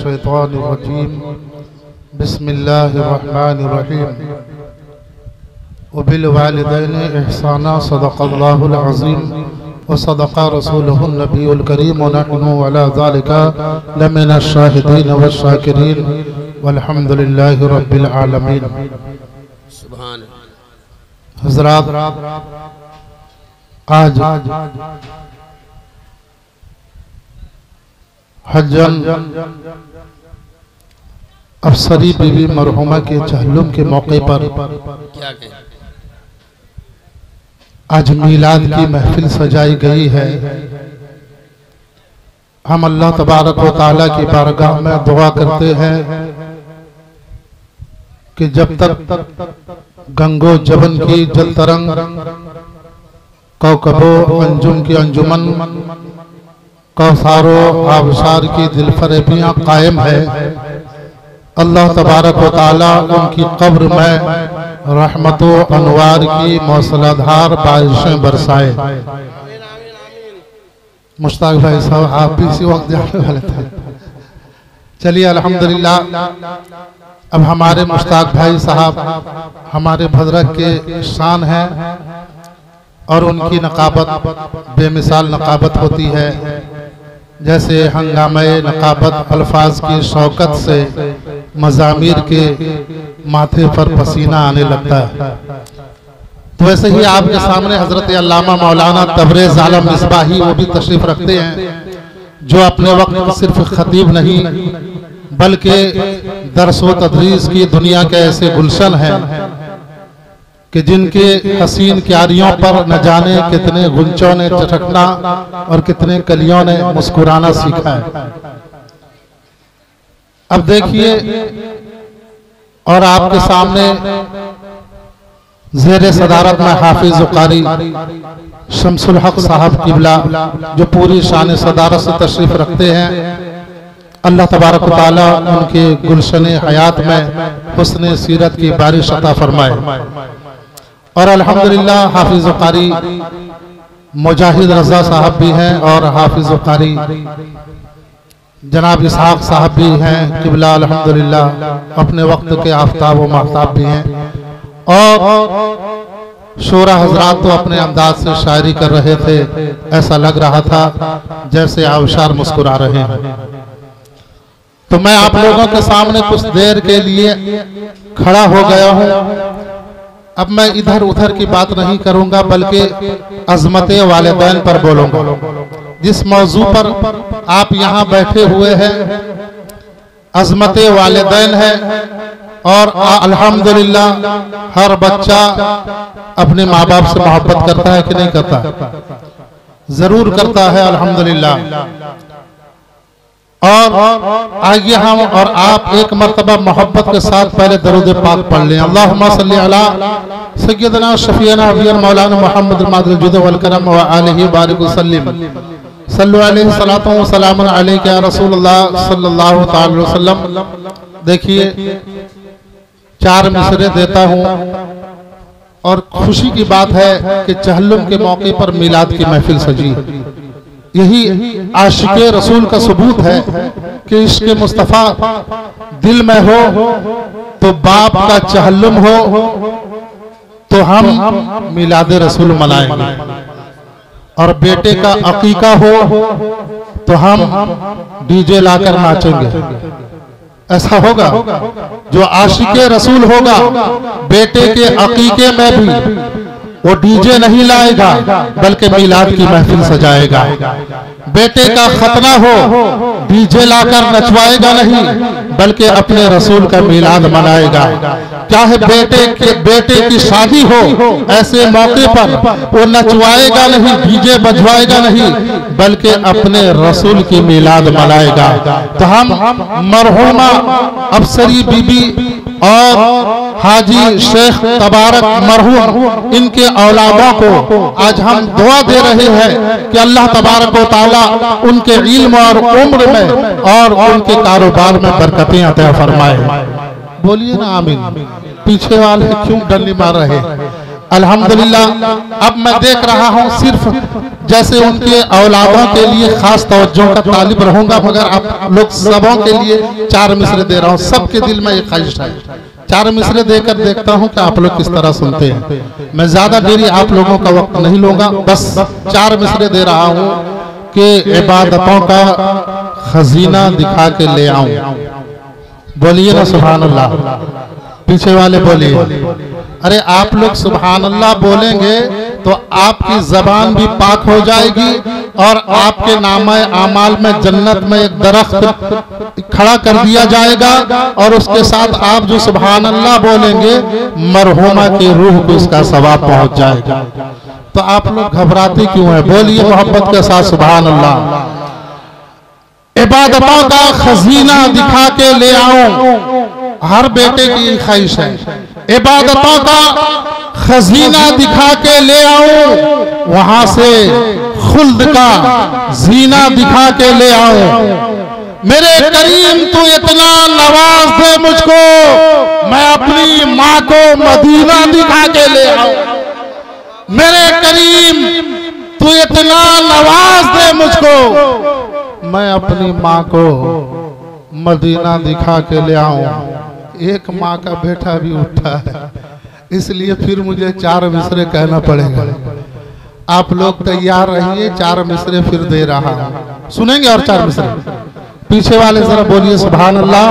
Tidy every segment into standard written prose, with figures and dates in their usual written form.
मिनश्शैतानिर्रजीम बिस्मिल्लाहिर्रहमानिर्रहीम वबिल वालिदैनि इहसाना सदक़ल्लाहुल अज़ीम व सदक़ा रसूलुहुन नबियुल करीम व नहनु अला ज़ालिका लमिनश शाहिदीन व शाकिरीन वल्हम्दुलिल्लाहि रब्बिल आलमीन। सुभान हज़रात, आज हज्जन अफसरी बीबी मरहुमा के चहल्लुम के मौके पर क्या कहें, आज मीलाद की महफिल सजाई गई है। हम अल्लाह तबारक व तआला की बारगाह में दुआ करते हैं कि जब तक गंगो जबन की जल तरंग, कौकबो अंजुम की अंजुमन, कौसारो आबशार की दिलफरेबियाँ कायम है, अल्लाह तबारक व तआला उनकी कब्र में रहमतो अनवार की मौसलाधार बारिशें बरसाए। मुश्ताक भाई साहब, आप भी इसी वक्त जाने वाले थे। चलिए अल्हम्दुलिल्लाह, अब हमारे मुश्ताक भाई साहब हमारे भद्रक के शान हैं और उनकी नकाबत बेमिसाल नकाबत होती है। जैसे हंगामे नकाबत अल्फाज की शौकत से मज़ामीर के माथे पर पसीना आने लगता है। तो वैसे ही आपके सामने हजरत अल्लामा मौलाना तबरेज़ आलम मिसबाही वो भी तशरीफ रखते हैं, जो अपने वक्त सिर्फ खतीब नहीं बल्कि दर्स व तदरीस की दुनिया के ऐसे गुलशन हैं कि जिनके हसीन क्यारियों पर न जाने कितने गुंचों ने चटकना और कितने कलियों ने मुस्कुराना सीखा है। अब देखिए, और आपके सामने ज़ेरे सदारत में हाफिज कारी शमसुल हक साहब किबला, जो पूरी शान सदारत से तशरीफ रखते हैं, अल्लाह तबारक व तआला उनके गुलशन हयात में हुस्न सीरत की बारिश अता फरमाए। और अल्हम्दुलिल्लाह हाफिज कारी मुजाहिद रजा साहब भी हैं और हाफिज कारी जनाब इसहाक साहब भी हैं किबला, अल्हम्दुलिल्लाह अपने वक्त के आफ्ताब व महताब भी हैं। और शोरा हजरात तो अपने अंदाज से शायरी कर रहे थे, ऐसा लग रहा था जैसे आबशार मुस्कुरा रहे हैं। तो मैं आप लोगों के सामने कुछ देर के लिए खड़ा हो गया हूँ। अब मैं इधर उधर की बात नहीं करूंगा बल्कि अजमते वालिदैन पर बोलूंगा। जिस मौजू पर आप यहाँ बैठे हुए हैं अजमते वालिदैन है, और अल्हम्दुलिल्लाह हर बच्चा अपने माँ बाप से मोहब्बत करता है कि नहीं करता? जरूर करता है अल्हम्दुलिल्लाह। और आइए हम और आप एक मर्तबा मोहब्बत के साथ पहले दरूद पाक पढ़ लें। अल्लाहुम्मा सल्ली अला सय्यदना शफीना हबीबना मौलाना मुहम्मद मादिल जुद वल करम व आलिहि बारिक वसल्लम सल्लु अलैहि सलातु व सलामुन अलैका या रसूलुल्लाह सल्लल्लाहु तआला अलैहि वसल्लम। देखिए, 4 मिसरे देता हूँ और खुशी की बात है कि चहल्लुम के मौके पर मिलाद की महफिल सजी। यही आशिके रसूल का सबूत है कि इश्क़ मुस्तफ़ा दिल में हो तो बाप का चहल्लुम हो तो हम मिलाद रसूल मनाएंगे, और बेटे का अकीका हो तो हम डीजे लाकर नाचेंगे। ऐसा होगा? जो आशिके रसूल होगा बेटे के अकीके में भी वो डीजे नहीं लाएगा बल्कि मिलाद की महफिल सजाएगा। बेटे का खतना हो डीजे लाकर नचवाएगा नहीं बल्कि अपने रसूल का मिलाद मनाएगा। चाहे बेटे की शादी हो, ऐसे मौके पर वो नचवाएगा नहीं, डीजे बजवाएगा नहीं बल्कि अपने रसूल की मिलाद मनाएगा। तो हम मरहुमा अफसरी बीबी और हाजी शेख तबारक मरहूम इनके औलादों को आज हम दुआ दे रहे हैं कि अल्लाह तबारक व तआला उनके इल्म और उम्र में और उनके कारोबार में बरकतें अता फरमाए। बोलिए ना आमीन। पीछे वाले क्यों डंडी मार रहे? अल्हम्दुलिल्लाह अब मैं देख रहा हूँ सिर्फ जैसे उनके औलादों के लिए खास तवज्जो का तालिब रहूंगा, मगर आप लोग सबों के लिए 4 मिसरे दे रहा हूँ। सबके दिल में एक ख्वाहिश है, 4 मिसरे देकर देखता हूँ कि आप लोग किस तरह सुनते हैं। मैं ज्यादा देरी आप लोगों का वक्त नहीं लूंगा, बस 4 मिसरे दे रहा हूँ कि इबादतों का खजीना दिखा के ले आऊं। बोलिए ना सुभान अल्लाह, पीछे वाले बोलिए। अरे आप लोग सुभान अल्लाह बोलेंगे तो आपकी जबान भी पाक हो जाएगी और आपके नामे आमाल में जन्नत में एक दरख्त खड़ा कर दिया जाएगा और उसके साथ आप जो सुभान अल्लाह बोलेंगे मरहुमा की रूह को उसका सवाब पहुंच जाएगा। तो आप लोग घबराते क्यों हैं? बोलिए मोहब्बत के साथ सुभान अल्लाह। इबादतों का खजीना दिखा के ले आऊं, हर बेटे की ख्वाहिश है। इबादतों का खजीना दिखा के ले आऊं, वहां से खुल्द का जीना दिखा के ले आऊं। मेरे करीम तू इतना नवाज दे मुझको, मैं अपनी माँ को मदीना दिखा के ले आऊं। मेरे करीम तू इतना नवाज दे मुझको, मैं अपनी माँ को मदीना दिखा के ले आऊं। एक माँ का बेटा भी उठा है, इसलिए फिर मुझे 4 मिसरे कहना पड़ेगा। आप लोग तैयार रहिए, 4 मिसरे फिर दे रहा हूं। सुनेंगे और 4 मिसरे? पीछे वाले जरा बोलिए सुभान अल्लाह।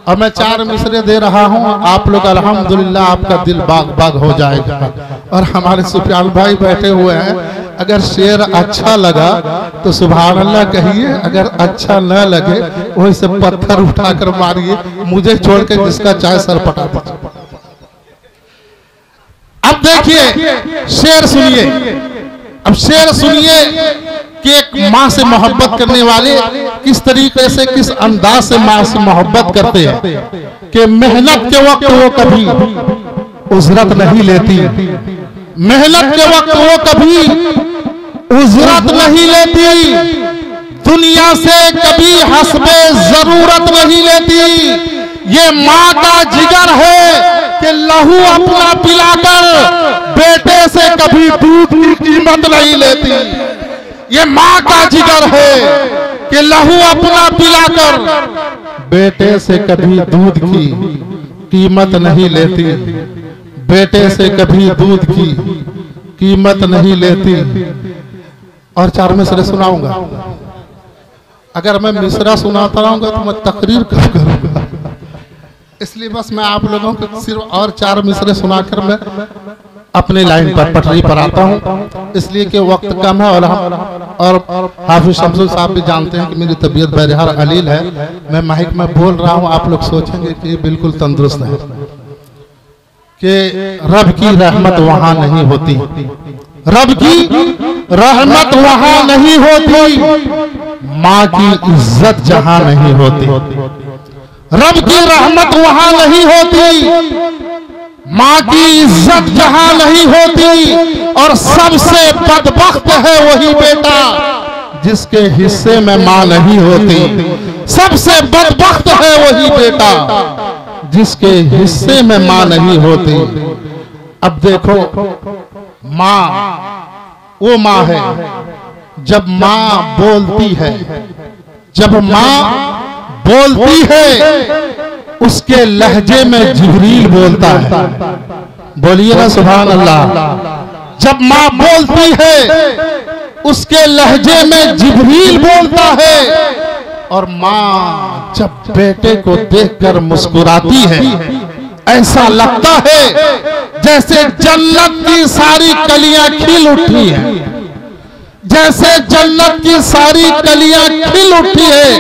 और मैं 4 मिसरे दे रहा हूं, आप लोग अल्हम्दुलिल्लाह आपका दिल बाग बाग हो जाएगा। और हमारे सुफियान भाई बैठे हुए हैं, अगर शेर अच्छा लगा तो सुभान अल्लाह कहिए, अगर अच्छा न लगे वहीं से पत्थर उठाकर मारिए, मुझे छोड़ के जिसका चाहे सर पटा दीजिए। अब देखिए शेर सुनिए, अब शेर सुनिए कि एक माँ से मोहब्बत करने वाले किस तरीके से, किस अंदाज से माँ से मोहब्बत करते हैं कि मेहनत के वक्त वो कभी उजरत नहीं लेती, मेहनत के वक्त वो कभी उजरत नहीं लेती, दुनिया से कभी हस्बे जरूरत नहीं लेती। ये माँ का जिगर है कि लहू अपना पिलाकर बेटे से कभी दूध की कीमत नहीं लेती। ये माँ का जिगर है कि लहू अपना पिलाकर बेटे से कभी दूध की कीमत नहीं लेती, बेटे से कभी दूध की कीमत नहीं लेती। और 4 मिसरे सुनाऊंगा। अगर मैं मिसरा सुनाता रहूंगा तो मैं तकरीर कब करूंगा, इसलिए बस मैं आप लोगों को सिर्फ और 4 मिसरे सुनाकर मैं अपनी लाइन पर पटरी पर आता हूँ, इसलिए कि वक्त कम है। और हाफिज शमसुल साहब भी जानते हैं कि मेरी तबीयत बहरहाल अलील है। मैं माइक में बोल रहा हूँ, आप लोग सोचेंगे कि बिल्कुल तंदुरुस्त है, कि रब की रहमत वहां नहीं होती, रब की रहमत वहां नहीं होती, माँ की इज्जत जहां नहीं होती। रब की रहमत वहां नहीं होती, माँ की इज्जत जहां नहीं होती। और सबसे बदबख्त है वही बेटा जिसके हिस्से में माँ नहीं होती। सबसे बदबख्त है वही बेटा जिसके हिस्से में माँ नहीं होती। अब देखो, माँ वो माँ है जब माँ बोलती है, जब माँ बोलती है उसके लहजे में जिब्रील बोलता है। बोलिए ना सुभान अल्लाह। जब माँ बोलती है उसके लहजे में जिब्रील बोलता है। और माँ जब बेटे को देखकर मुस्कुराती है, ऐसा लगता है जैसे जन्नत की सारी कलियां खिल उठी है, जैसे जन्नत की सारी कलियां खिल उठी है।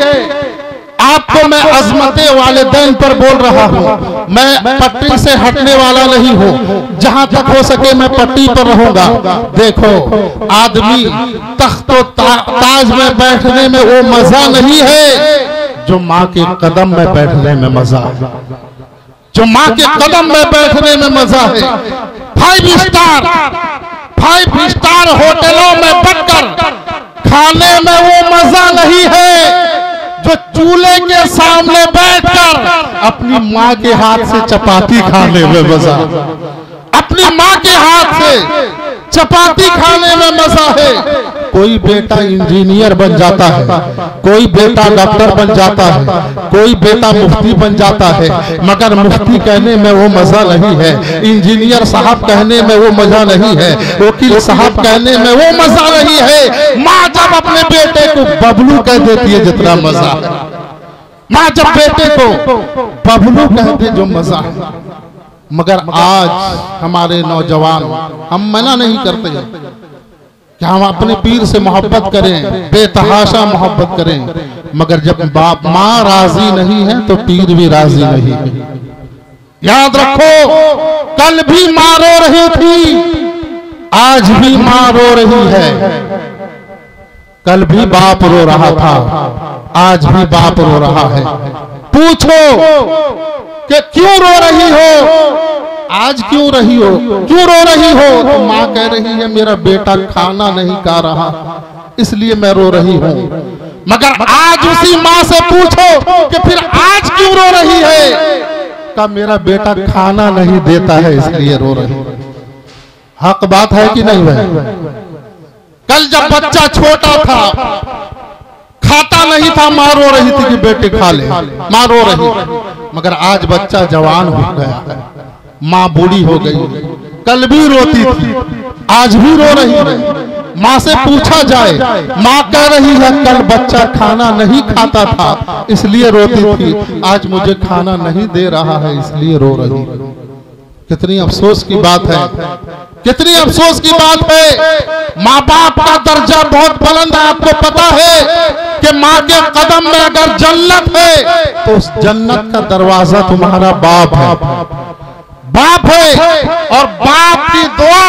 आपको मैं अजमते वालिदैन पर बोल रहा हूँ, मैं पट्टी से हटने वाला नहीं हूँ, जहां तक हो सके मैं पट्टी पर रहूंगा। देखो, आदमी तख्तो ताज में बैठने में वो मजा नहीं है जो माँ के कदम में बैठने में मजा है, जो माँ के कदम में बैठने में मजा है। 5 स्टार होटलों में बैठकर खाने में वो मजा नहीं है जो चूल्हे के सामने बैठकर अपनी माँ के हाथ से चपाती खाने में मजा, अपनी अपनी माँ के हाथ से चपाती खाने में मजा है। कोई बेटा इंजीनियर बन जाता है, कोई बेटा डॉक्टर बन जाता है, कोई बेटा मुफ्ती बन जाता है, मगर मुफ्ती कहने में वो मजा नहीं है, इंजीनियर साहब कहने में वो मजा नहीं है, वकील साहब कहने में वो मजा नहीं है। माँ जब अपने बेटे को बबलू कह देती है जितना मजा है, माँ जब बेटे को बबलू कहते जो मजा है। मगर आज हमारे नौजवान, हम मना नहीं करते कि हम अपने पीर से मोहब्बत करें, बेतहाशा मोहब्बत करें, मगर जब बाप माँ राजी नहीं है तो पीर भी राजी नहीं है। याद रखो, कल भी माँ रो रही थी, आज भी माँ रो रही है। कल भी बाप रो रहा था, आज भी बाप रो रहा है। पूछो कि क्यों रो रही हो, आज क्यों रही हो, क्यों रो रही हो? तो माँ कह रही है मेरा बेटा खाना नहीं खा रहा इसलिए मैं रो रही हूँ। मगर आज उसी माँ से पूछो कि फिर आज क्यों रो रही है, का मेरा बेटा खाना नहीं देता है इसलिए रो रही है। हक बात है कि नहीं भाई? कल जब बच्चा छोटा था, खाता नहीं था, माँ रो रही थी कि बेटे खा ले, माँ रो रही। मगर आज बच्चा जवान हो गया है, माँ बूढ़ी हो गई, कल भी रोती थी, आज भी रो रही है। माँ से पूछा जाए, माँ कह रही है कल बच्चा खाना नहीं खाता था इसलिए रोती थी, आज मुझे खाना नहीं दे रहा है इसलिए रो रही। कितनी अफसोस की बात है, कितनी अफसोस की बात है। माँ बाप का दर्जा बहुत बुलंद है। आपको पता है कि माँ के कदम में अगर जन्नत है तो उस जन्नत का दरवाजा तुम्हारा बाप है, बाप है। और बाप की दुआ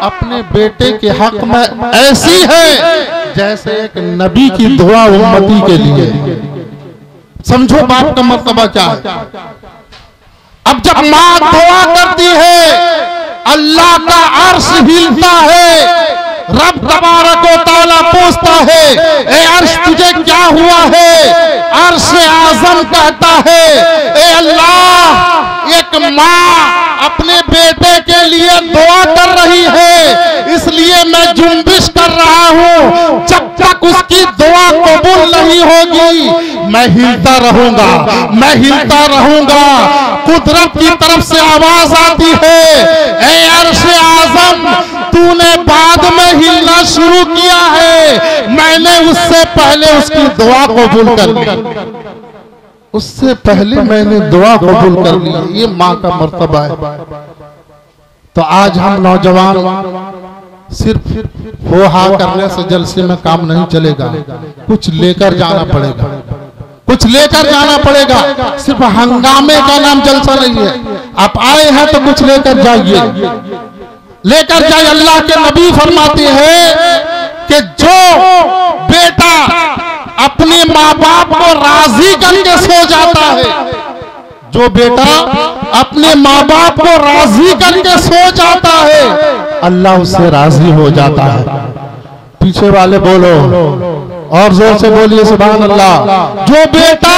अपने बेटे के हक में ऐसी है जैसे एक नबी की दुआ उम्मती के लिए। समझो बाप का मर्तबा क्या है। अब जब माँ दुआ करती है, अल्लाह का अर्श हिलता है, रब तबारक व तआला पूछता है ए अर्श तुझे क्या हुआ है? अर्श आज़म कहता है ए अल्लाह, एक माँ अपने बेटे के लिए दुआ कर रही है इसलिए मैं जुम्बिश कर रहा हूँ। जब तक उसकी दुआ कबूल नहीं होगी मैं हिलता रहूंगा, मैं हिलता रहूंगा। कुदरत की तरफ से आवाज आती है ए अर्श आज़म, तूने बाद में हिलना शुरू किया है, मैंने उससे पहले उसकी दुआ कबूल कर ली, उससे पहले मैंने दुआ कबूल कर ली। ये माँ का मर्तबा है। तो आज हम नौजवान सिर्फ हो हा करने से जलसे में काम नहीं चलेगा, कुछ लेकर जाना पड़ेगा, कुछ लेकर जाना पड़ेगा। सिर्फ हंगामे का नाम जलसा नहीं है। आप आए हैं तो कुछ लेकर जाइए, लेकर जाइए। अल्लाह के नबी फरमाते हैं कि जो बेटा अपने माँ बाप को राजी करके सो जाता है, जो बेटा अपने माँ बाप को राजी करके सो जाता है, अल्लाह उससे राजी हो जाता है। पीछे वाले बोलो और जोर से बोलिए सुभान अल्लाह। जो बेटा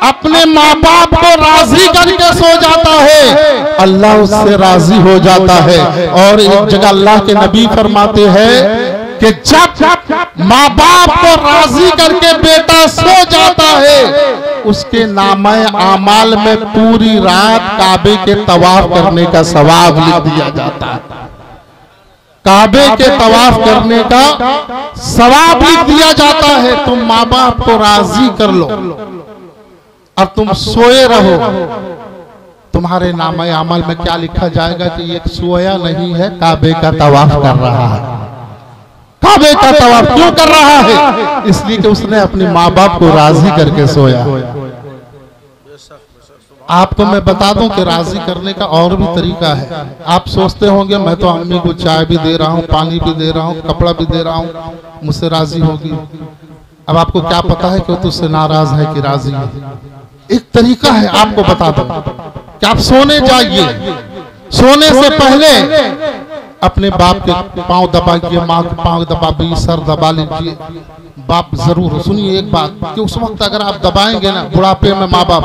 अपने माँ बाप को राजी करके सो जाता है, अल्लाह उससे राजी हो जाता है। और एक जगह अल्लाह के नबी फरमाते हैं कि जब माँ बाप को राजी करके बेटा सो जाता है, उसके नामे आमाल में पूरी रात काबे के तवाफ करने का सवाब लिख दिया जाता है। काबे के तवाफ करने का सवाब लिख दिया जाता है। तुम माँ बाप को राजी कर लो और तुम सोए रहो, तुम्हारे नामे आमल में क्या लिखा जाएगा कि ये सोया नहीं है, काबे का तवाफ कर रहा है। काबे का तवाफ क्यों कर रहा है? इसलिए कि उसने अपने माँ बाप को राजी करके सोया। आपको मैं बता दूं कि राजी करने का और भी तरीका है। आप सोचते होंगे मैं तो अम्मी को चाय भी दे रहा हूँ, पानी भी दे रहा हूँ, कपड़ा भी दे रहा हूँ, मुझसे राजी होगी। अब आपको क्या पता है कि वो तुझसे नाराज है कि राजी है? एक तरीका है, आपको बता दूं कि आप सोने जाइए, सोने से पहले अपने बाप के पांव दबाइए, माँ के पांव दबाइए, सर दबा लीजिए। बाप जरूर सुनिए एक बात कि उस वक्त अगर आप दबाएंगे ना बुढ़ापे में माँ बाप,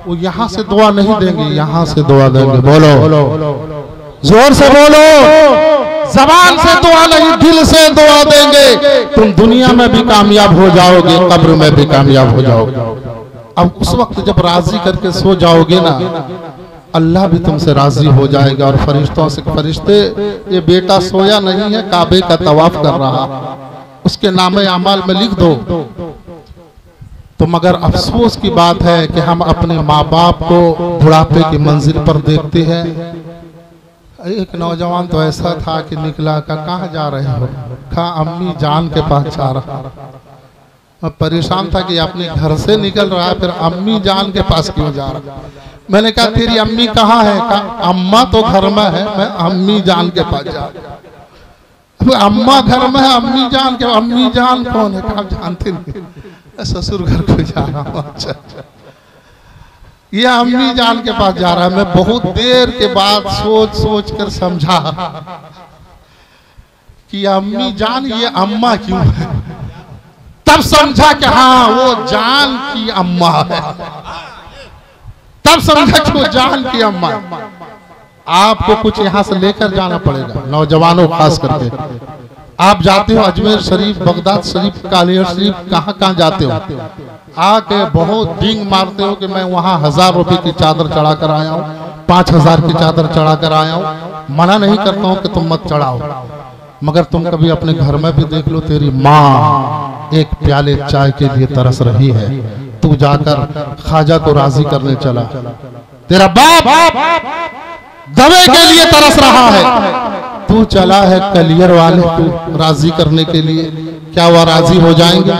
वो यहाँ से दुआ नहीं देंगे, यहाँ से दुआ देंगे। बोलो जोर से बोलो, जबान से दुआ नहीं, दिल से दुआ देंगे, तुम दुनिया में भी कामयाब हो जाओगे, कब्र में भी कामयाब हो जाओगे। अब उस वक्त जब राजी करके सो जाओगे ना, अल्लाह भी तुमसे राजी हो जाएगा। और फरिश्तों से, फरिश्ते ये बेटा सोया नहीं है, काबे का तवाफ कर रहा, उसके नामे अमाल में लिख दो। तो मगर अफसोस की बात है कि हम अपने माँ बाप को बुढ़ापे की मंजिल पर देखते हैं। एक नौजवान तो ऐसा था कि निकला, का कहाँ जा रहे हो? कहा अम्मी जान के पास जा रहा। मैं परेशान था कि अपने घर से निकल रहा है, फिर अम्मी जान के पास क्यों जा रहा? मैंने कहा तेरी अम्मी कहाँ है? कहा अम्मा तो घर में है, मैं अम्मी जान के पास जा रहा। अम्मा घर में है, अम्मी जान के, अम्मी जान कौन है? कहा जानते नहीं, ससुर घर को जा रहा हूँ। अच्छा, ये अम्मी जान के पास जा रहा है। मैं बहुत देर के बाद सोच सोच कर समझा कि अम्मी जान ये अम्मा क्यों है। तब समझा कि हाँ वो जान की अम्मा है, तब समझा कि वो जान की अम्मा है। आपको कुछ यहाँ से लेकर जाना पड़ेगा, नौजवानों खास करके। आप जाते हो अजमेर शरीफ, बगदाद शरीफ, कालियर शरीफ, कहाँ कहाँ जाते हो, आके बहुत डींग मारते हो कि मैं वहाँ 1000 रुपए की चादर चढ़ा कर आया हूँ, 5000 की चादर चढ़ा कर आया हूँ। मना नहीं करता हूँ कि तुम मत चढ़ाओ, मगर तुम कभी अपने घर में भी देख लो, तेरी माँ एक प्याले चाय के लिए तरस रही है, तू जाकर ख्वाजा को राजी करने चला। तेरा बाप दवे के लिए तरस रहा है, तू चला है कलियर वाले को राजी करने के लिए। क्या वह राजी हो जाएंगे?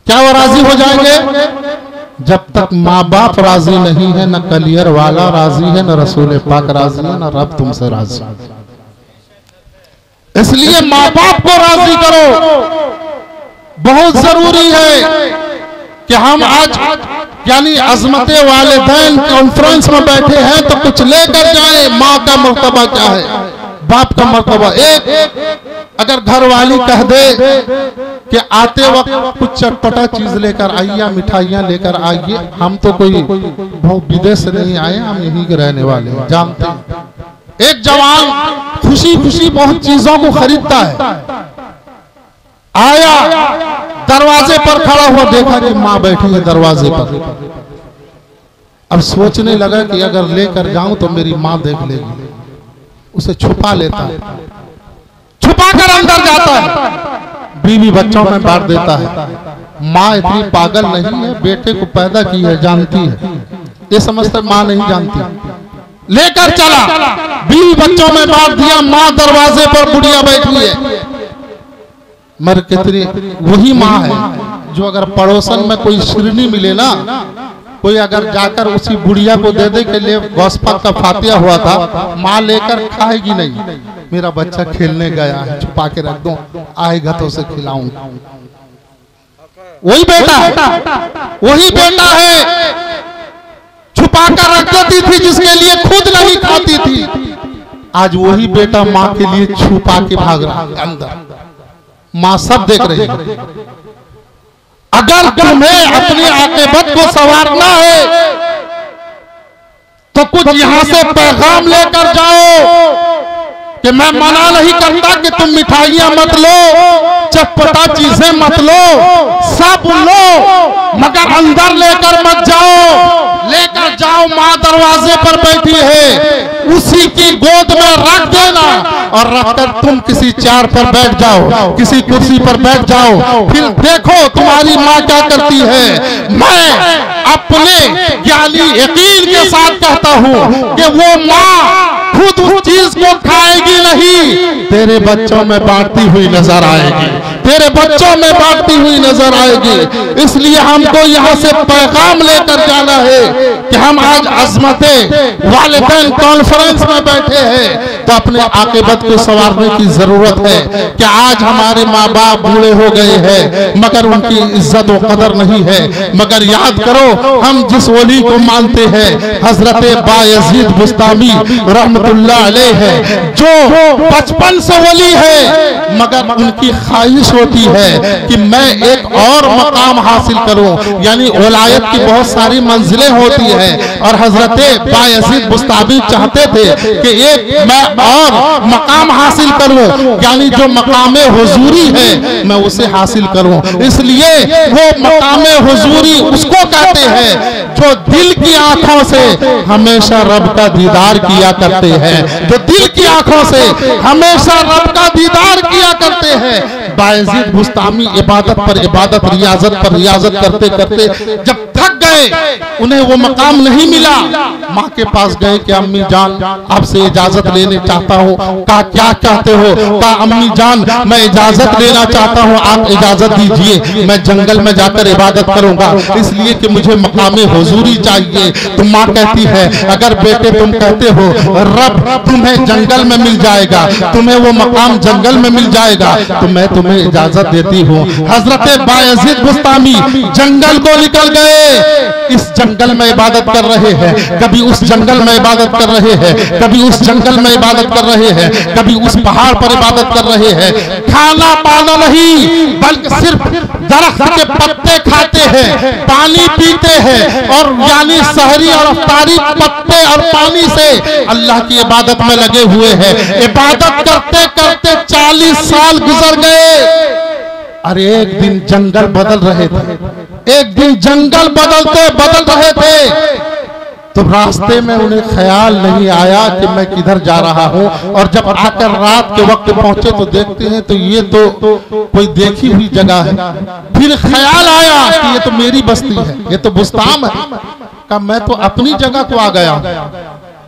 क्या वह राजी हो जाएंगे? जब तक माँ बाप राजी नहीं है, न कलियर वाला राजी है, न रसूल पाक राजी है, न रब तुमसे राजी। इसलिए माँ बाप को राजी करो। बहुत जरूरी है कि हम आज यानी अजमते वालिदैन कॉन्फ्रेंस में बैठे हैं तो कुछ लेकर जाएं। माँ का मर्तबा क्या है, बाप का मर्तबा। एक अगर घर वाली कह दे कि आते वक्त कुछ चटपटा चीज लेकर आइए, मिठाइयाँ लेकर आइए, हम तो कोई बहुत विदेश से नहीं आए, हम यहीं के रहने वाले हैं, जानते हैं। एक जवान खुशी खुशी बहुत चीजों को खरीदता है, आया दरवाजे पर खड़ा हुआ, देखा कि माँ बैठी है दरवाजे पर। अब सोचने लगा कि अगर लेकर जाऊं तो मेरी माँ देख लेगी, उसे छुपा लेता है, छुपा कर अंदर जाता है, बीवी बच्चों में बांट देता है। माँ इतनी पागल नहीं है, बेटे को पैदा की है, जानती है, ये समझता माँ नहीं जानती। लेकर चला, बीवी बच्चों में बांट दिया, माँ दरवाजे पर बुढ़िया बैठी है। मर कितनी वही माँ है जो अगर पड़ोसन में कोई श्रीनी मिले ना, कोई अगर जाकर उसी बुढ़िया को दे दे के लिए गौसपा का फातिया हुआ था, माँ लेकर खाएगी नहीं। मेरा बच्चा खेलने गया है, छुपा के रख दो, आएगा तो उसे खिलाऊंगा। वही बेटा है छुपा कर रख देती थी, जिसके लिए खुद नहीं खाती थी। आज वही बेटा माँ के लिए छुपा के भाग रहा है अंदर। माँ सब देख रही है। अगर तुम्हें अपनी आक़िबत को संवारना है तो कुछ यहां से पैगाम लेकर जाओ कि मैं मना नहीं करता कि तुम मिठाइयां मत लो, चटपटा चीजें मत लो, सब लो, मगर अंदर लेकर मत जाओ। लेकर जाओ, माँ दरवाजे पर बैठी है, उसी की गोद में रख देना और रखकर तुम किसी चेयर पर बैठ जाओ, किसी कुर्सी पर बैठ जाओ, फिर देखो तुम्हारी माँ क्या करती है। मैं अपने ज्ञानी यकीन के साथ कहता हूँ कि वो माँ खुद उस चीज को खाएगी नहीं, तेरे बच्चों में बांटती हुई नजर आएगी, तेरे बच्चों में बांटती हुई नजर आएगी। इसलिए हमको यहाँ से पैगाम लेकर जाना है कि हम आज अज़मते वालिदैन कॉन्फ्रेंस में बैठे हैं तो अपने आक़िबत को संवारने की जरूरत है कि आज हमारे माँ बाप बूढ़े हो गए हैं मगर उनकी इज्जत व कदर नहीं है। मगर याद करो, हम जिस वली को मानते हैं हजरत बायजीद बुस्तामी रहमतुल्लाह अलैह है, जो बचपन से वली है मगर उनकी ख्वाहिश होती है कि मैं एक और मकाम हासिल करूं, यानी वलायत की बहुत सारी मंजिलें होती है। और हजरत बायजीद बुस्तामी चाहते थे कि एक मैं और मकाम हासिल करूं, यानी जो मकामे हुजूरी है मैं उसे हासिल करूं। इसलिए वो मकामे हुजूरी उसको कहते हैं जो दिल की आंखों से हमेशा रब का दीदार किया करते हैं, जो दिल की आंखों से हमेशा रब का दीदार किया करते हैं। बायजीद बुस्तामी इबादत पर इबादत, रियाजत पर रियाजत करते करते जब थक गए, उन्हें वो मकाम नहीं मिला, माँ के पास गए कि अम्मी जान आपसे इजाजत लेने चाहता हूँ। कहा क्या चाहते हो? कहा अम्मी जान मैं इजाजत लेना चाहता हूँ, आप इजाजत दीजिए, मैं जंगल में जाकर इबादत करूंगा, इसलिए कि मुझे मकामे हुजूरी चाहिए। तो माँ कहती है अगर बेटे तुम कहते हो रब तुम्हें जंगल में मिल जाएगा, तुम्हें वो मकाम जंगल में मिल जाएगा, तो मैं तुम्हें इजाजत देती हूँ। हजरत बायजीद बुस्तामी जंगल को निकल गए। इस जंगल में इबादत कर रहे हैं, कभी उस जंगल में इबादत कर रहे हैं, कभी उस जंगल में इबादत कर रहे हैं, कभी उस पहाड़ पर इबादत कर रहे हैं। खाना पाना नहीं बल्कि सिर्फ दरख्त के पत्ते खाते हैं, पानी पीते हैं, और यानी सहरी और अफ्तारी पत्ते और पानी से अल्लाह की इबादत में लगे हुए हैं। इबादत करते करते 40 साल गुजर गए। अरे एक दिन जंगल बदल रहे थे, एक दिन जंगल बदल रहे थे, तो रास्ते में उन्हें ख्याल नहीं आया कि मैं किधर जा रहा हूं। और जब आकर रात के वक्त पहुंचे तो देखते हैं तो ये तो कोई देखी हुई जगह है। फिर ख्याल आया कि ये तो मेरी बस्ती है, ये तो बुस्ताम है। का मैं तो अपनी जगह को आ गया।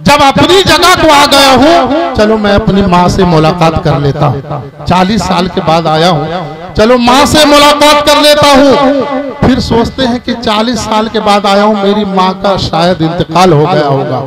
जब अपनी जगह को आ गया हूं, चलो मैं अपनी माँ से मुलाकात कर लेता हूँ। 40 साल के बाद आया हूँ, चलो माँ से मुलाकात कर लेता हूँ। फिर सोचते हैं कि 40 साल के बाद आया हूँ, मेरी माँ का शायद इंतकाल हो गया होगा,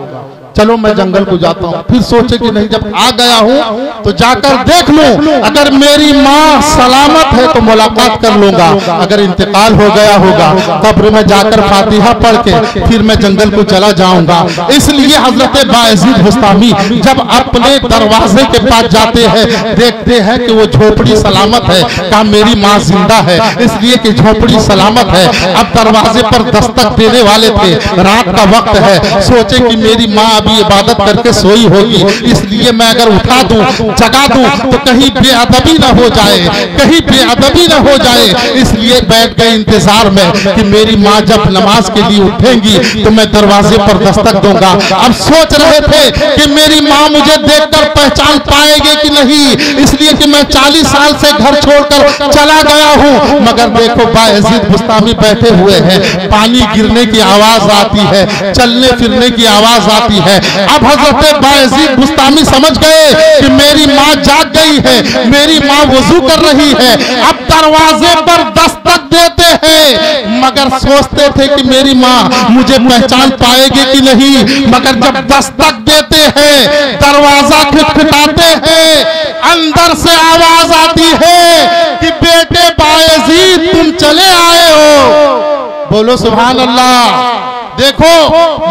चलो मैं जंगल को जाता हूँ। फिर सोचे कि नहीं, जब आ गया हूँ तो जाकर देख लूं, अगर मेरी माँ सलामत है तो मुलाकात कर लूंगा, अगर इंतकाल हो गया होगा कब्र में जाकर फातिहा पढ़ के फिर मैं जंगल को चला जाऊंगा। इसलिए हजरत बायजीद बुस्तामी जब अपने दरवाजे के पास जाते हैं, देखते हैं कि वो झोपड़ी सलामत है। कहा मेरी माँ जिंदा है, इसलिए कि झोपड़ी सलामत है। अब दरवाजे पर दस्तक देने वाले थे, रात का वक्त है, सोचे कि मेरी माँ इबादत करके सोई होगी, इसलिए मैं अगर उठा दूं, जगा दूं तो कहीं बेअदबी ना हो जाए, कहीं बेअदबी ना हो जाए। इसलिए बैठ गए इंतजार में कि मेरी माँ जब नमाज के लिए उठेंगी तो मैं दरवाजे पर दस्तक दूंगा। अब सोच रहे थे कि मेरी माँ मुझे देखकर पहचान पाएगी कि नहीं, इसलिए कि मैं 40 साल से घर छोड़कर चला गया हूँ। मगर देखो बायजीद बुस्तामी बैठे हुए हैं, पानी गिरने की आवाज आती है, चलने फिरने की आवाज आती है। अब हजरत बायजीद बुस्तामी समझ गए कि मेरी माँ जाग गई है, मेरी माँ वुजू कर रही है। अब दरवाजे पर दस्तक देते हैं, मगर सोचते थे कि मेरी माँ मुझे पहचान पाएगी कि नहीं। मगर जब दस्तक देते हैं, दरवाजा खटखटाते हैं, अंदर से आवाज आती है कि बेटे बायजीद तुम चले आए हो। बोलो सुभान अल्लाह। देखो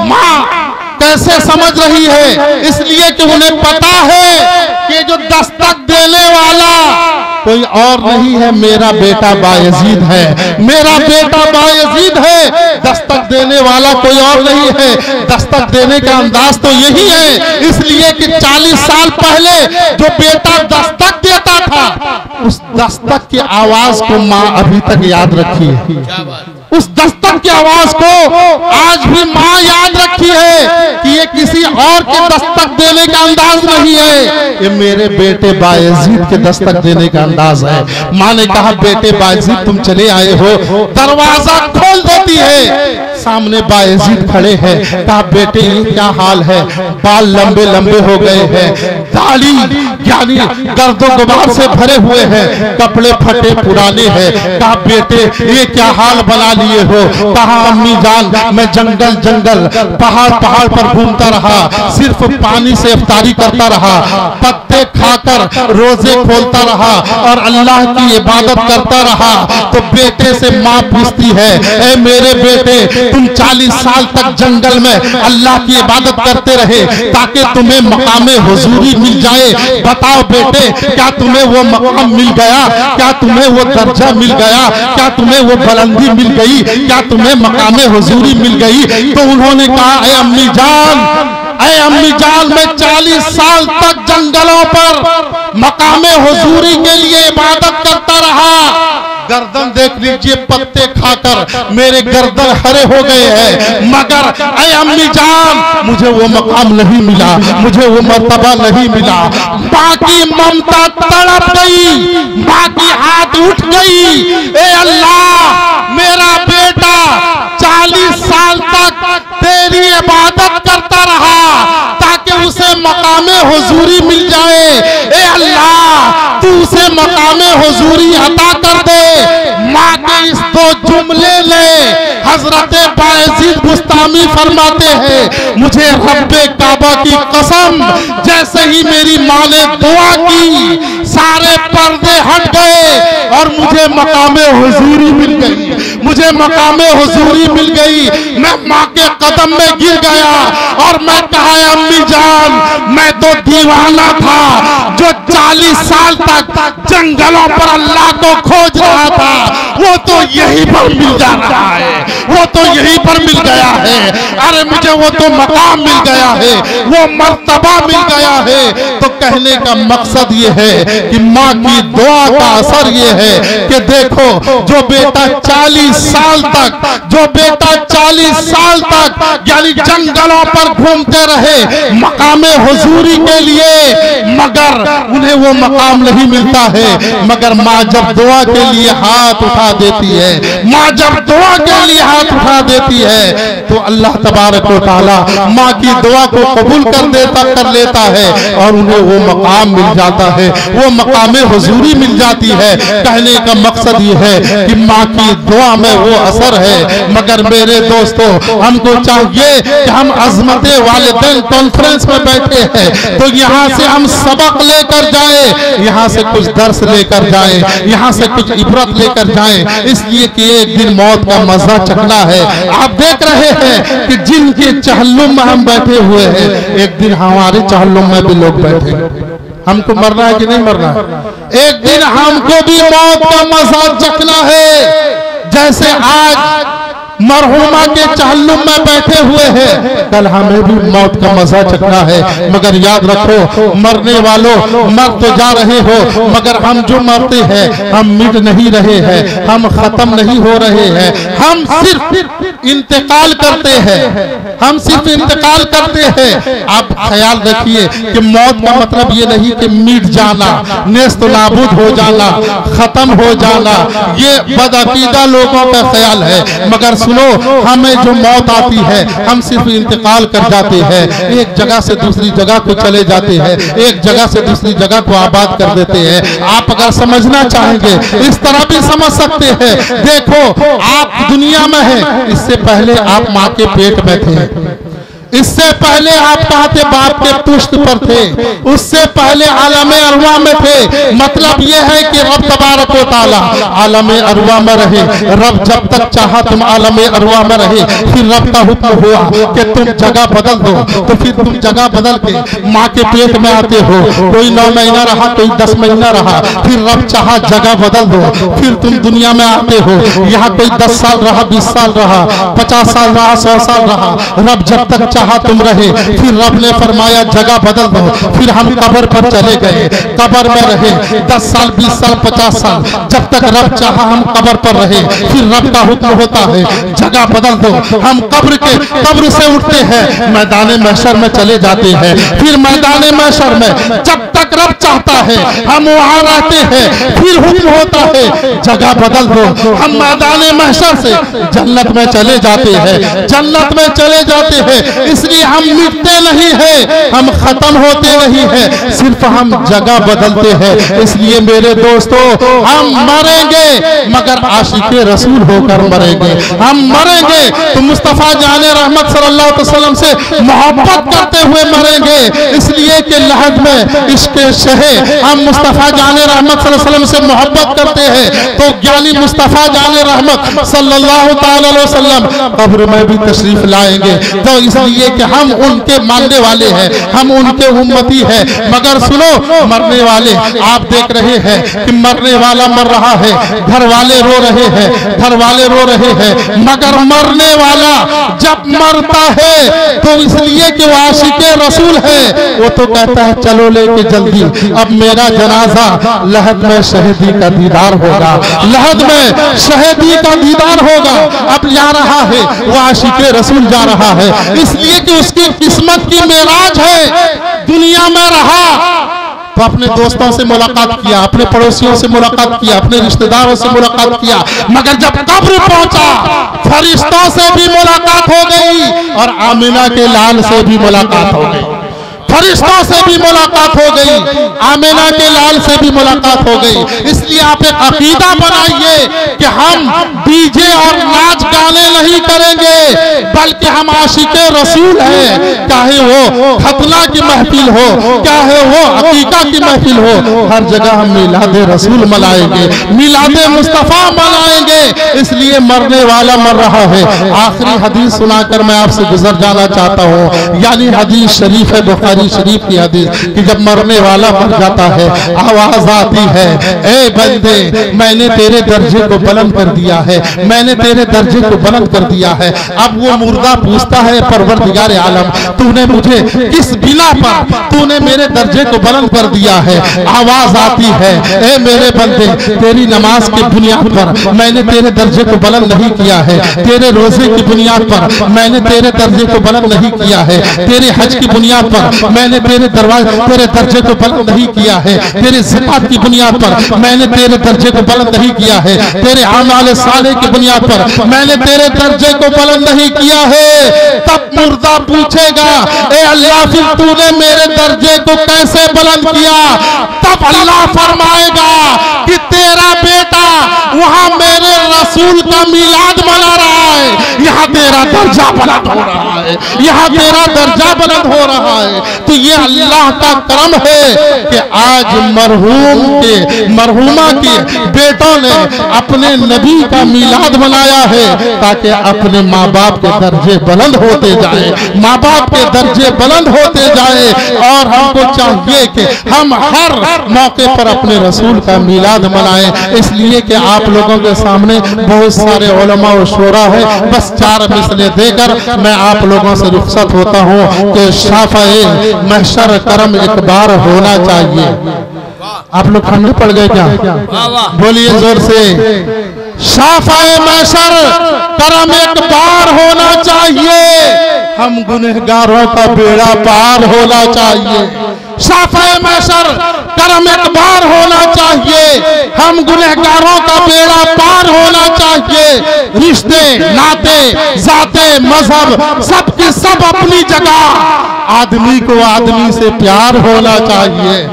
माँ कैसे समझ रही है, इसलिए कि उन्हें पता है कि जो दस्तक देने वाला कोई और नहीं है, मेरा बेटा बायजीद है, मेरा बेटा बायजीद है। दस्तक देने वाला कोई और नहीं है, दस्तक देने का अंदाज तो यही है। इसलिए कि 40 साल पहले जो बेटा दस्तक देता था, उस दस्तक की आवाज को माँ अभी तक याद रखी है। उस दस्तक की आवाज को आज भी माँ याद रखी है कि ये किसी और के दस्तक देने का अंदाज नहीं है, ये मेरे बेटे बायजीद के दस्तक देने का अंदाज है। माँ ने कहा बेटे बायजीद तुम चले आए हो। दरवाजा खोल देती है, सामने बायजीद खड़े हैं। कहा बेटे ये क्या हाल है, बाल लंबे लंबे हो गए हैं, दाढ़ी यानी गर्दो गुबार से भरे हुए हैं, कपड़े फटे पुराने हैं। कहा बेटे ये क्या हाल बना लिए हो। कहा अम्मी जान मैं जंगल जंगल पहाड़ पहाड़ पर घूमता रहा, सिर्फ पानी से इफ्तारी करता रहा, पत्ते खाकर रोजे खोलता रहा और अल्लाह की इबादत करता रहा। तो बेटे से माँ पूछती है ए मेरे बेटे तुम 40 साल तक जंगल में अल्लाह की इबादत करते रहे ताकि तुम्हें मकामे हुजूरी मिल जाए। बताओ बेटे, क्या तुम्हें वो मकाम मिल गया? क्या तुम्हें वो दर्जा मिल गया? क्या तुम्हें वो बुलंदी मिल गई? क्या तुम्हें मकामे हुजूरी मिल गई? तो उन्होंने कहा, ऐ अम्मी जान, मैं 40 साल तक जंगलों पर मकामे हुजूरी के लिए इबादत करता रहा। गर्दन देख लीजिए, पत्ते खाकर मेरे गर्दन हरे हो गए हैं, मगर ऐ अम्मी जान, मुझे वो मकाम नहीं मिला, मुझे वो मर्तबा नहीं मिला। माँ की ममता तड़प गई, माँ की हाथ उठ गई, ए अल्लाह, मेरा बेटा 40 साल तक तेरी इबादत करता रहा ताकि उसे मकामे हुजूरी मिल जाए। ए अल्लाह, तू उसे मकामे हुजूरी अता कर दे। माँ के इस 2 जुमले ले हजरत बायजीद बुस्तामी फरमाते हैं, मुझे रब्बे काबा की कसम, जैसे ही मेरी माँ ने दुआ की, सारे पर्दे हट गए और मुझे मकामे हुजूरी मिल गई, मुझे मकामे हुजूरी मिल गई। मैं माँ के कदम में गिर गया और मैं कहा, अम्मी जान, मैं तो दीवाना था जो 40 साल तक जंगलों पर अल्लाह को खोज रहा था, वो तो यहीं पर मिल जा रहा है, वो तो यहीं पर मिल गया है। अरे मुझे वो तो मकाम मिल गया है, वो मर्तबा मिल गया है। तो कहने का मकसद ये है कि माँ की दुआ का असर ये है कि देखो, जो बेटा 40 साल तक यानी जंगलों पर घूमते रहे मकामे हुजूरी के लिए, मगर उन्हें वो मकाम नहीं मिलता है, मगर माँ जब दुआ के लिए हाथ उठा देती है, माँ जब दुआ के लिए हाथ उठा देती है, तो अल्लाह तबारक व तआला माँ की दुआ को कबूल कर लेता है और उन्हें वो मकाम मिल जाता है, वो मकामे हुजूरी मिल जाती है। कहने का मकसद ये है कि माँ की दुआ में वो असर है। मगर मेरे दोस्तों, हमको चाहिए कि हम अज़मते वालिदैन कॉन्फ्रेंस में बैठे हैं तो यहाँ से हम सबक लेकर जाएं, यहाँ से कुछ दर्स लेकर जाएं, यहाँ से कुछ इबरत लेकर जाएं, इसलिए कि एक दिन मौत का मजा चखना है। आप देख रहे हैं कि जिनके चहल्लुम में हम बैठे हुए हैं, एक दिन हमारे चहल्लुम में भी लोग बैठे। हमको मरना है कि नहीं मरना है? एक दिन हमको भी मौत का मजा चखना है। जैसे आज मरहुमा के चहल्लुम में बैठे हुए हैं, कल हमें भी मौत का मजा चखना है। मगर याद रखो, मरने वालों, मर तो जा रहे हो, मगर हम जो मरते हैं हम मिट नहीं रहे हैं, हम खत्म नहीं हो रहे हैं, हम सिर्फ इंतकाल करते हैं, हम सिर्फ इंतकाल करते हैं। आप ख्याल रखिए कि मौत का मतलब ये नहीं कि मिट जाना, नेस्त नाबूद हो जाना, खत्म हो जाना, ये बदअकीदा लोगों का ख्याल है। मगर सुनो, हमें जो मौत आती है हम सिर्फ इंतकाल कर जाते हैं, एक जगह से दूसरी जगह को चले जाते हैं, एक जगह से दूसरी जगह को आबाद कर देते हैं। आप अगर समझना चाहेंगे इस तरह भी समझ सकते हैं। देखो, आप दुनिया में हैं, इससे पहले आप माँ के पेट में थे, इससे पहले आप कहाँ थे? बाप के पुष्ट पर थे, उससे पहले आलमे अरवा में थे। मतलब यह है कि रब तबारक व तआला आलमे अरवा में रहे। रब जब तक चाहा तुम आलमे अरवा में रहे, फिर रब का हुक्म हुआ कि तुम जगह बदल दो, तो फिर तुम जगह बदल के माँ के पेट में आते हो। कोई 9 महीना रहा, कोई 10 महीना रहा, फिर रब चाहा जगह बदल दो, फिर तुम दुनिया में आते हो। यहाँ कोई 10 साल रहा, 20 साल रहा, 50 साल रहा, 100 साल रहा, रब जब तक चाहा तुम रहे। फिर रब ने फरमाया जगह बदल दो, फिर हम कब्र पर चले गए, कब्र में रहे 10 साल, 20 साल, 50 साल, जब तक रब चाहा हम कब्र पर रहे। फिर रब का हुक्म होता है जगह बदल दो, हम कब्र से उठते हैं, मैदान महशर में चले जाते हैं। फिर मैदान महशर में जब तक रब चाहता है हम वहां रहते हैं। फिर हुक्म होता है जगह बदल दो, हम मैदान महशर से जन्नत में चले जाते हैं, जन्नत में चले जाते हैं। इसलिए हम मिटते नहीं हैं, हम खत्म होते नहीं हैं, सिर्फ हम जगह बदलते हैं। इसलिए मेरे दोस्तों, हम मरेंगे मगर आशिके रसूल होकर मरेंगे। हम मरेंगे तो मुस्तफा जाने रहमत सल्लल्लाहु अलैहि वसल्लम से मोहब्बत करते हुए मरेंगे। इसलिए कि लहद में इश्क शहे हम मुस्तफ़ा जाने रहमत सल्लल्लाहु अलैहि वसल्लम से मोहब्बत करते हैं तो ज्ञानी मुस्तफ़ा जाने रहमत सल्लल्लाहु ताला अलैहि वसल्लम कब्र में भी तशरीफ लाएंगे। तो इसलिए कि हम उनके मानने वाले हैं, हम उनके उम्मती हैं। मगर सुनो, मरने वाले आप देख रहे हैं कि मरने वाला मर रहा है, घर वाले रो रहे हैं, घर वाले रो रहे हैं, मगर मरने वाला जब मरता है तो इसलिए कि वो आशिके रसूल है, वो तो कहता है चलो लेके जल्दी, अब मेरा जनाजा लहद में शहीदी का दीदार होगा, लहद में शहीदी का दीदार होगा। अब जा रहा है वो आशिके रसूल जा रहा है, इसलिए कि उसकी किस्मत की मेराज है। दुनिया में रहा तो अपने दोस्तों से मुलाकात किया, अपने पड़ोसियों से मुलाकात किया, अपने रिश्तेदारों से मुलाकात किया, मगर जब कब्र पहुंचा फरिश्तों से भी मुलाकात हो गई और आमिना के लाल से भी मुलाकात हो गई, फरिश्तों से भी मुलाकात हो गई, आमिना के लाल से भी मुलाकात हो गई। इसलिए आप एक अकीदा बनाइए कि हम डीजे और नाच गाने नहीं करेंगे, बल्कि हम आशिके रसूल हैं। चाहे वो खतना की महफिल हो, चाहे वो अकीका की महफिल हो, हर जगह हम मिलादे रसूल मनाएंगे, मिलादे मुस्तफ़ा मनाएंगे। इसलिए मरने वाला मर रहा है। आखिरी हदीस सुनाकर मैं आपसे गुजर जाना चाहता हूँ, यानी हदीस शरीफ है, बुखारी शरीफ की हदीस, कि जब मरने वाला मर जाता है आवाज आती है, ए बंदे मैंने तेरे दर्जे को बुलंद कर दिया है, मैंने तेरे दर्जे को बुलंद कर दिया है। अब वो मुर्दा पूछता है परवरदिगार आलम तूने मुझे किस बिना पर तूने मेरे दर्जे को बुलंद कर दिया है। आवाज आती है, ए मेरे बंदे तेरी नमाज की बुनियाद पर मैंने तेरे दर्जे को बुलंद नहीं किया है, तेरे रोजे की बुनियाद पर मैंने तेरे दर्जे को बुलंद नहीं किया है, तेरे हज की बुनियाद पर मैंने तेरे दर्जे को बुलंद नहीं किया है, तेरे ज़कात की बुनियाद पर मैंने तेरे दर्जे को बुलंद नहीं किया है, तेरे आमाल साले की बुनियाद पर मैंने तेरे दर्जे को बुलंद नहीं किया है। तब मुर्दा पूछेगा, ए अल्लाह फिर तूने मेरे दर्जे को कैसे बुलंद किया? तब अल्लाह फरमाएगा कि तेरा बेटा वहां मेरे रसूल का मिलाद मना रहा है, यहाँ तेरा दर्जा बुलंद हो रहा है, यहाँ तेरा दर्जा बुलंद हो रहा है। तो ये अल्लाह का करम है कि आज मरहूमा के बेटों ने अपने नबी का मिलाद मनाया है, ताकि अपने माँ बाप के दर्जे बुलंद होते जाए, माँ बाप के दर्जे बुलंद होते जाए। और हमको चाहिए कि हम हर मौके पर अपने रसूल का मिलाद मनाएं। इसलिए कि आप लोगों के सामने बहुत सारे उलमा और शोरा है, बस 4 मिसलें देकर मैं आप लोगों से रुखसत होता हूँ कि शाफ़ए महशर करम एक बार होना चाहिए। आप लोग खाने पड़ गए क्या? बोलिए जोर से, शाफ़ए महशर करम एक बार होना चाहिए, हम गुनहगारों का बेड़ा पार होना चाहिए। शाफ़ए महशर करम एक बार होना चाहिए, हम गुनहगारों का बेड़ा पार होना चाहिए। रिश्ते नाते जाते मजहब सबकी सब अपनी जगह, आदमी को आदमी से प्यार होना चाहिए।